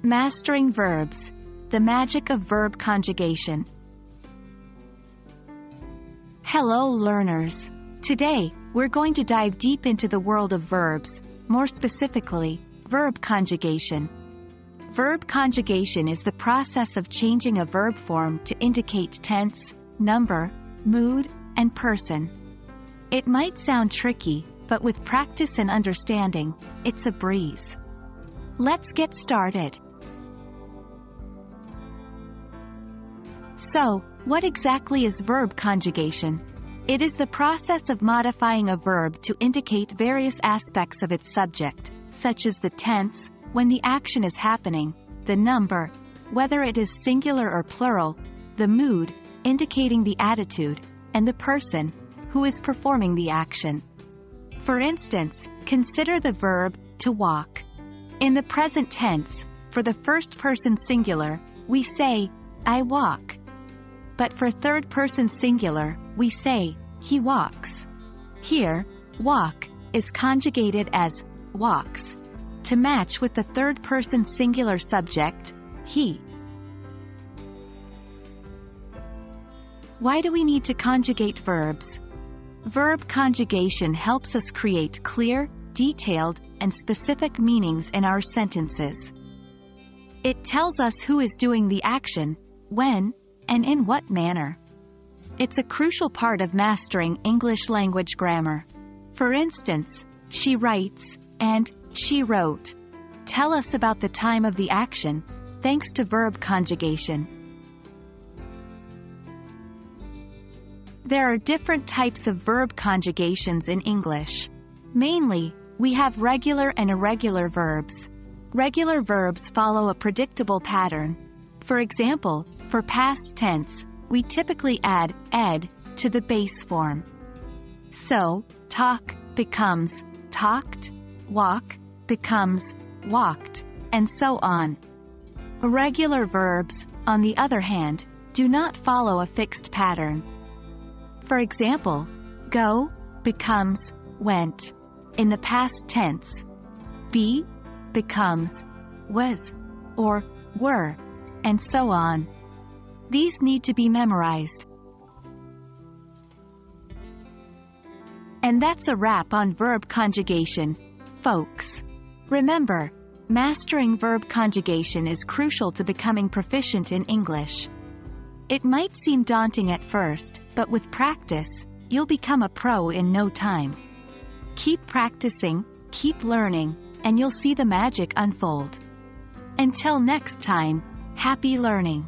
Mastering verbs. The magic of verb conjugation. Hello learners. Today, we're going to dive deep into the world of verbs, more specifically, verb conjugation. Verb conjugation is the process of changing a verb form to indicate tense, number, mood, and person. It might sound tricky, but with practice and understanding, it's a breeze. Let's get started. So, what exactly is verb conjugation? It is the process of modifying a verb to indicate various aspects of its subject, such as the tense, when the action is happening, the number, whether it is singular or plural, the mood, indicating the attitude, and the person, who is performing the action. For instance, consider the verb to walk. In the present tense, for the first person singular, we say, I walk. But for third person singular, we say, he walks. Here, walk is conjugated as walks to match with the third person singular subject, he. Why do we need to conjugate verbs? Verb conjugation helps us create clear, detailed, and specific meanings in our sentences. It tells us who is doing the action, when, and in what manner. It's a crucial part of mastering English language grammar. For instance, she writes, and she wrote. Tell us about the time of the action, thanks to verb conjugation. There are different types of verb conjugations in English. Mainly, we have regular and irregular verbs. Regular verbs follow a predictable pattern. For example, for past tense, we typically add ed to the base form. So, talk becomes talked, walk becomes walked, and so on. Irregular verbs, on the other hand, do not follow a fixed pattern. For example, go becomes went in the past tense. Be becomes was or were, and so on. These need to be memorized. And that's a wrap on verb conjugation, folks. Remember, mastering verb conjugation is crucial to becoming proficient in English. It might seem daunting at first, but with practice, you'll become a pro in no time. Keep practicing, keep learning, and you'll see the magic unfold. Until next time, happy learning!